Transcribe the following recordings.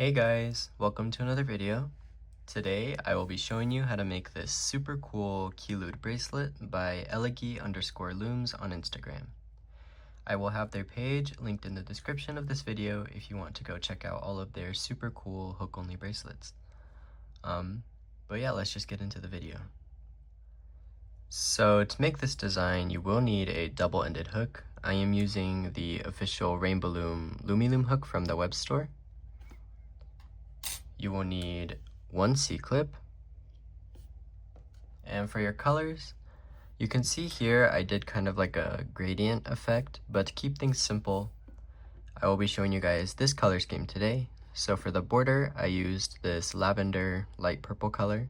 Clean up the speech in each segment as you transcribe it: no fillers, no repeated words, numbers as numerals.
Hey guys, welcome to another video. Today I will be showing you how to make this super cool Kiloude bracelet by elegy_looms on Instagram. I will have their page linked in the description of this video if you want to go check out all of their super cool hook-only bracelets. But yeah, let's just get into the video. So to make this design, you will need a double-ended hook. I am using the official Rainbow Loom Loom hook from the web store. You will need one C-clip, and for your colors, you can see here I did kind of like a gradient effect, but to keep things simple, I will be showing you guys this color scheme today. So for the border, I used this lavender light purple color,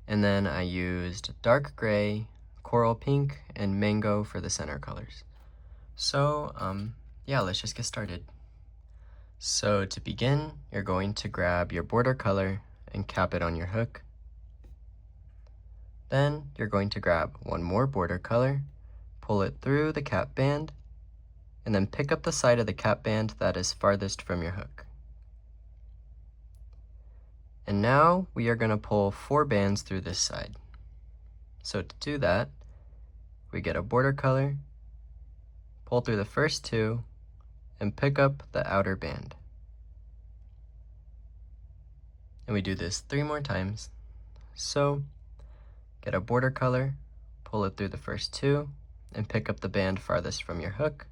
and then I used dark gray, coral pink, and mango for the center colors. So yeah, let's just get started. So to begin, you're going to grab your border color and cap it on your hook. Then you're going to grab one more border color, pull it through the cap band, and then pick up the side of the cap band that is farthest from your hook. And now we are going to pull 4 bands through this side. So to do that, we get a border color, pull through the first 2, and pick up the outer band. And we do this 3 more times. So get a border color, pull it through the first 2, and pick up the band farthest from your hook.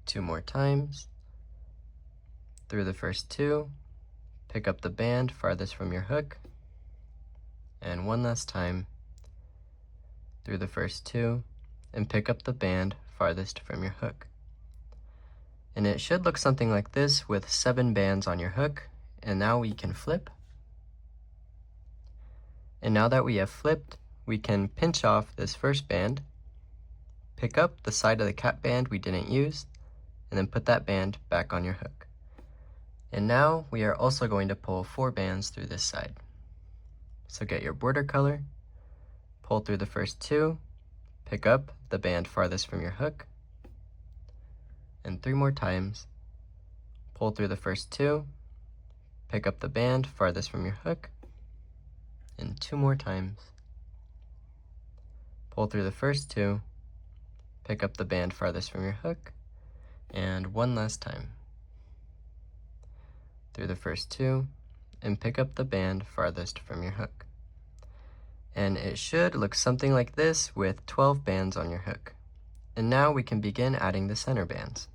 2 more times. Through the first 2, pick up the band farthest from your hook. And one last time. Through the first 2, and pick up the band farthest from your hook. And it should look something like this with 7 bands on your hook. And now we can flip. And now that we have flipped, we can pinch off this first band, pick up the side of the cap band we didn't use, and then put that band back on your hook. And now we are also going to pull 4 bands through this side. So get your border color, pull through the first 2, pick up the band farthest from your hook, and 3 more times, pull through the first 2, pick up the band farthest from your hook, and 2 more times, pull through the first 2, pick up the band farthest from your hook, and one last time, through the first 2, and pick up the band farthest from your hook. And it should look something like this with 12 bands on your hook. And now we can begin adding the center bands.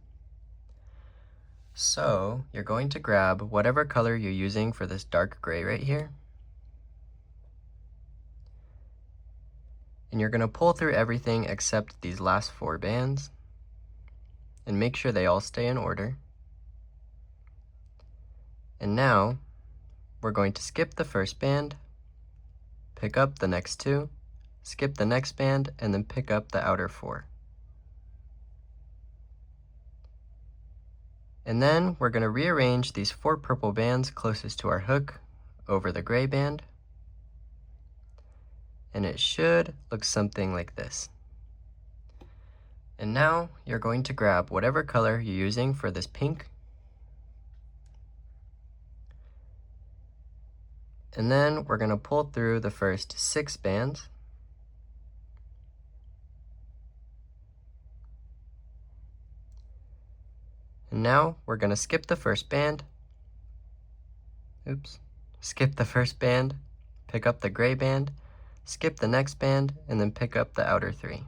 So you're going to grab whatever color you're using for this dark gray right here. And you're going to pull through everything except these last 4 bands. And make sure they all stay in order. And now we're going to skip the first band, pick up the next 2, skip the next band, and then pick up the outer 4. And then we're going to rearrange these 4 purple bands closest to our hook over the gray band. And it should look something like this. And now you're going to grab whatever color you're using for this pink. And then we're going to pull through the first 6 bands. And now we're going to skip the first band. Skip the first band, pick up the gray band, skip the next band, and then pick up the outer 3.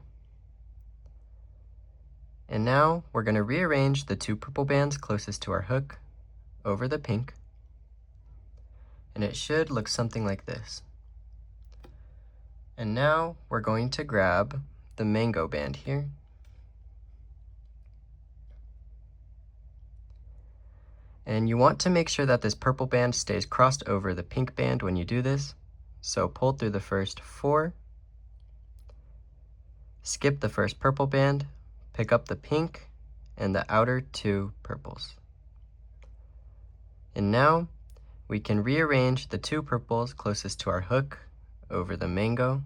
And now we're going to rearrange the 2 purple bands closest to our hook over the pink. And it should look something like this. And now we're going to grab the mango band here. And you want to make sure that this purple band stays crossed over the pink band when you do this. So pull through the first 4, skip the first purple band, pick up the pink and the outer 2 purples. And now we can rearrange the 2 purples closest to our hook over the mango.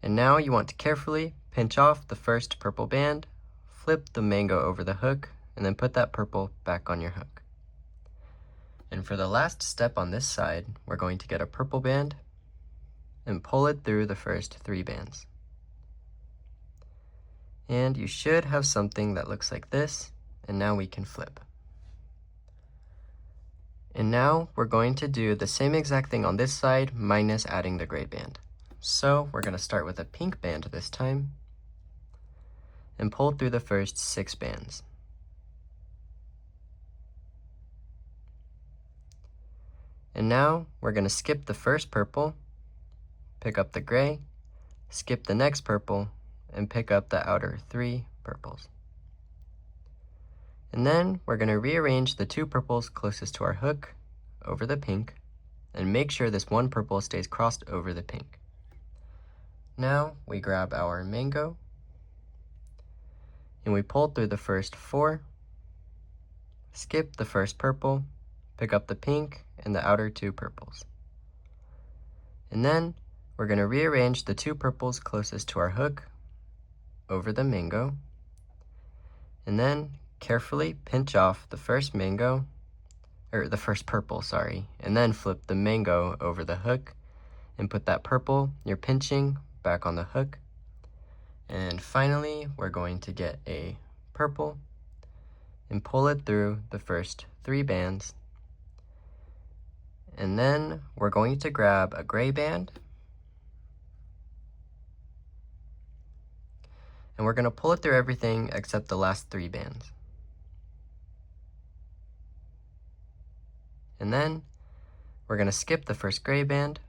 And now you want to carefully pinch off the first purple band, flip the mango over the hook, and then put that purple back on your hook. And for the last step on this side, we're going to get a purple band and pull it through the first 3 bands. And you should have something that looks like this, and now we can flip. And now we're going to do the same exact thing on this side, minus adding the gray band. So we're going to start with a pink band this time, and pull through the first 6 bands. And now we're going to skip the first purple, pick up the gray, skip the next purple, and pick up the outer 3 purples. And then we're going to rearrange the 2 purples closest to our hook over the pink, and make sure this 1 purple stays crossed over the pink. Now we grab our mango, and we pull through the first 4, skip the first purple, pick up the pink and the outer 2 purples. And then we're going to rearrange the 2 purples closest to our hook over the mango, and then carefully pinch off the first purple, and then flip the mango over the hook and put that purple you're pinching back on the hook. And finally, we're going to get a purple and pull it through the first 3 bands. And then we're going to grab a gray band, and we're going to pull it through everything except the last 3 bands. And then we're going to skip the first gray band,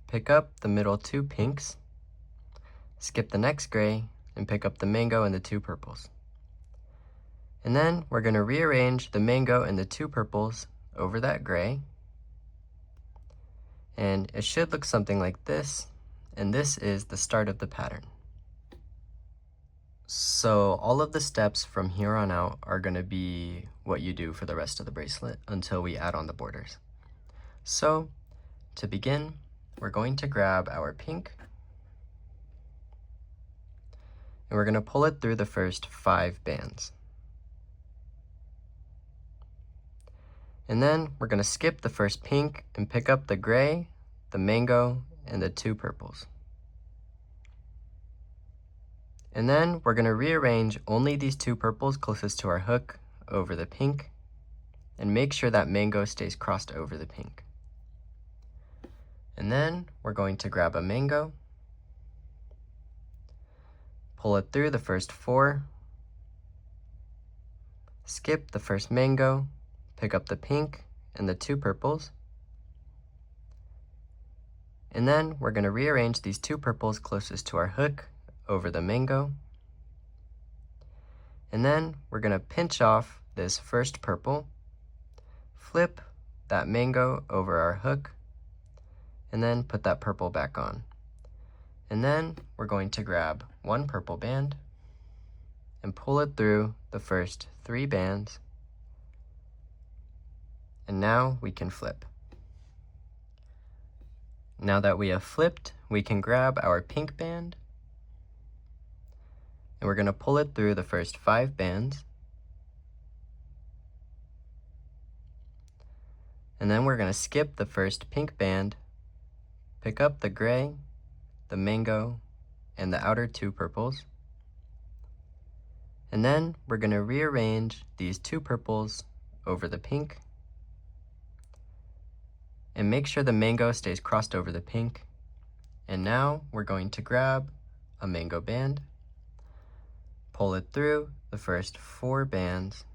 pick up the middle 2 pinks, skip the next gray, and pick up the mango and the 2 purples. And then we're going to rearrange the mango and the 2 purples over that gray. And it should look something like this, and this is the start of the pattern. So all of the steps from here on out are going to be what you do for the rest of the bracelet until we add on the borders. So to begin, we're going to grab our pink, and we're going to pull it through the first 5 bands. And then we're going to skip the first pink and pick up the gray, the mango, and the 2 purples. And then we're going to rearrange only these 2 purples closest to our hook over the pink, and make sure that mango stays crossed over the pink. And then we're going to grab a mango, pull it through the first 4, skip the first mango, pick up the pink and the 2 purples, and then we're going to rearrange these 2 purples closest to our hook over the mango, and then we're going to pinch off this first purple, flip that mango over our hook, and then put that purple back on. And then we're going to grab 1 purple band and pull it through the first 3 bands, and now we can flip. Now that we have flipped, we can grab our pink band, and we're going to pull it through the first 5 bands, and then we're going to skip the first pink band, pick up the gray, the mango, and the outer 2 purples, and then we're going to rearrange these 2 purples over the pink, and make sure the mango stays crossed over the pink. And now we're going to grab a mango band, pull it through the first 4 bands,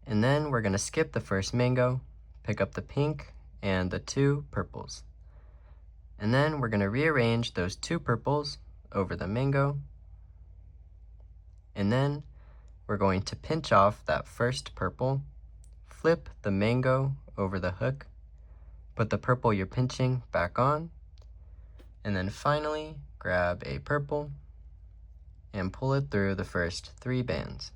and then we're going to skip the first mango, pick up the pink and the 2 purples. And then we're going to rearrange those 2 purples over the mango, and then we're going to pinch off that first purple, flip the mango over the hook, put the purple you're pinching back on, and then finally grab a purple and pull it through the first 3 bands.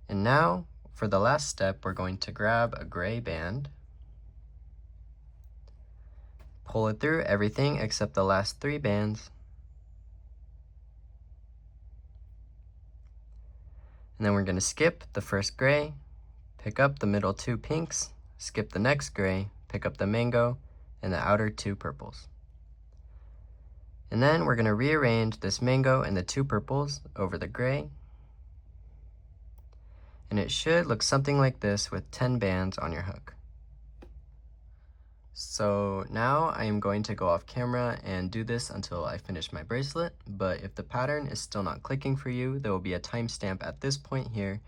And now for the last step, we're going to grab a gray band, pull it through everything except the last 3 bands, And then we're going to skip the first gray, pick up the middle two pinks, skip the next gray, pick up the mango, and the outer two purples. And then we're going to rearrange this mango and the two purples over the gray. And it should look something like this with 10 bands on your hook. So now I am going to go off camera and do this until I finish my bracelet, but if the pattern is still not clicking for you, there will be a timestamp at this point here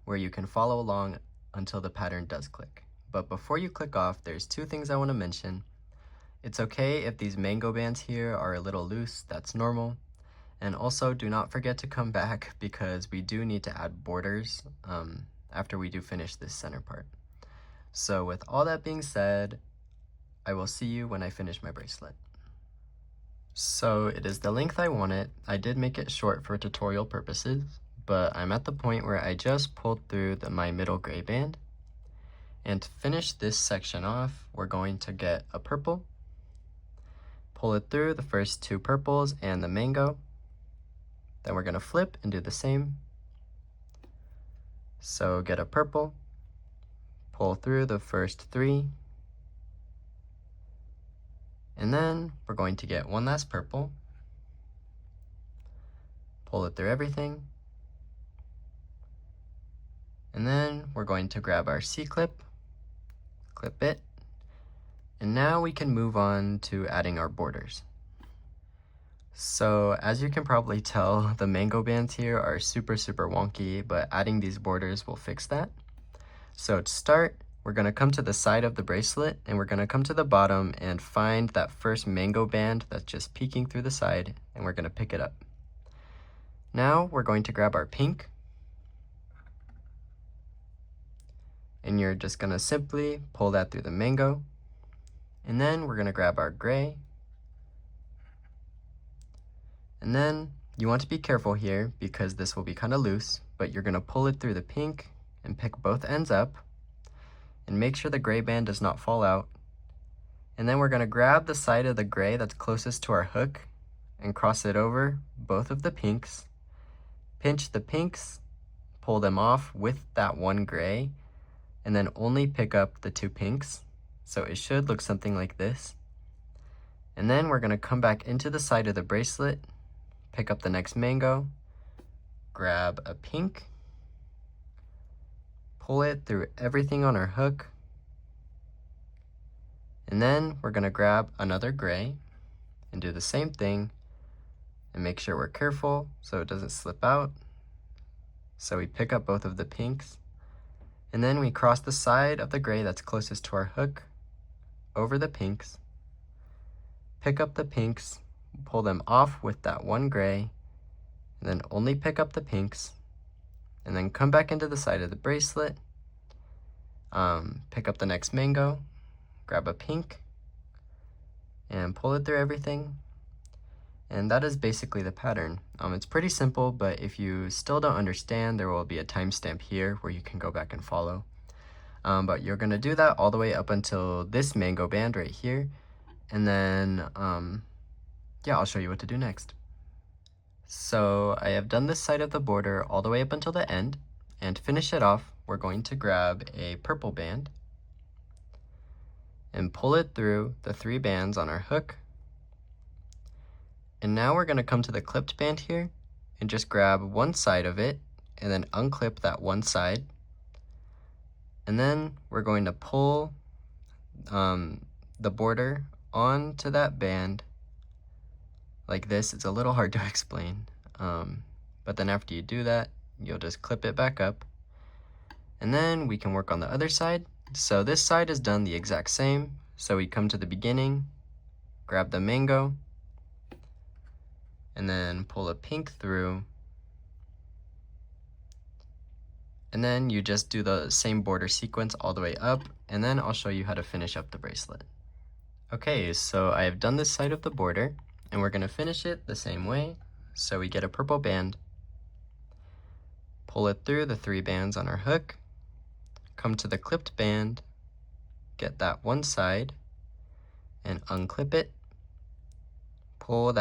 where you can follow along until the pattern does click. But before you click off, there's two things I want to mention. It's okay if these mango bands here are a little loose, that's normal. And also do not forget to come back because we do need to add borders after we do finish this center part. So with all that being said, I will see you when I finish my bracelet. So it is the length I want it. I did make it short for tutorial purposes, but I'm at the point where I just pulled through my middle gray band. And to finish this section off, we're going to get a purple, pull it through the first two purples and the mango. Then we're going to flip and do the same. So get a purple, pull through the first three, and then we're going to get one last purple, pull it through everything, and then we're going to grab our C-clip, clip it, and now we can move on to adding our borders. So as you can probably tell, the mango bands here are super wonky, but adding these borders will fix that. So to start, we're going to come to the side of the bracelet and we're going to come to the bottom and find that first mango band that's just peeking through the side, and we're going to pick it up. Now we're going to grab our pink, and you're just going to simply pull that through the mango. And then we're going to grab our gray. And then you want to be careful here because this will be kind of loose, but you're going to pull it through the pink and pick both ends up and make sure the gray band does not fall out. And then we're going to grab the side of the gray that's closest to our hook and cross it over both of the pinks. Pinch the pinks, pull them off with that one gray, and then only pick up the two pinks. So it should look something like this. And then we're going to come back into the side of the bracelet, pick up the next mango, grab a pink, pull it through everything on our hook, and then we're going to grab another gray and do the same thing and make sure we're careful so it doesn't slip out. So we pick up both of the pinks, and then we cross the side of the gray that's closest to our hook over the pinks, pick up the pinks, pull them off with that one gray, and then only pick up the pinks, and then come back into the side of the bracelet, pick up the next mango, grab a pink, and pull it through everything. And that is basically the pattern. It's pretty simple, but if you still don't understand, there will be a timestamp here where you can go back and follow. But you're going to do that all the way up until this mango band right here. And then, yeah, I'll show you what to do next. So I have done this side of the border all the way up until the end. And to finish it off, we're going to grab a purple band and pull it through the three bands on our hook. And now we're going to come to the clipped band here and just grab one side of it and then unclip that one side. And then we're going to pull the border onto that band like this. It's a little hard to explain, but then after you do that, you'll just clip it back up. And then we can work on the other side. So this side is done the exact same. So we come to the beginning, grab the mango, and then pull a pink through. And then you just do the same border sequence all the way up, and then I'll show you how to finish up the bracelet. Okay, so I have done this side of the border, and we're going to finish it the same way. So we get a purple band, pull it through the three bands on our hook, come to the clipped band, get that one side, and unclip it, pull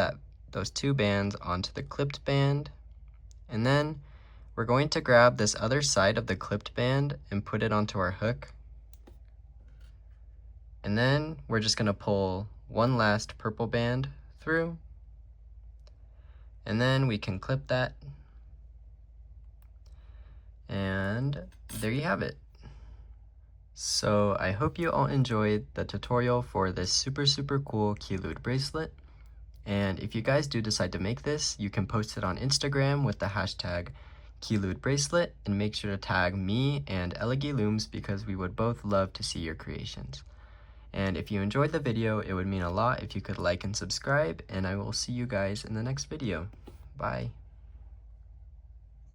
those two bands onto the clipped band, and then We're going to grab this other side of the clipped band and put it onto our hook. And then we're just going to pull one last purple band through. And then we can clip that. And there you have it. So I hope you all enjoyed the tutorial for this super cool Kiloude bracelet. And if you guys do decide to make this, you can post it on Instagram with the hashtag Kiloude bracelet, and make sure to tag me and Elegee Looms because we would both love to see your creations. And if you enjoyed the video, it would mean a lot if you could like and subscribe, and I will see you guys in the next video. Bye.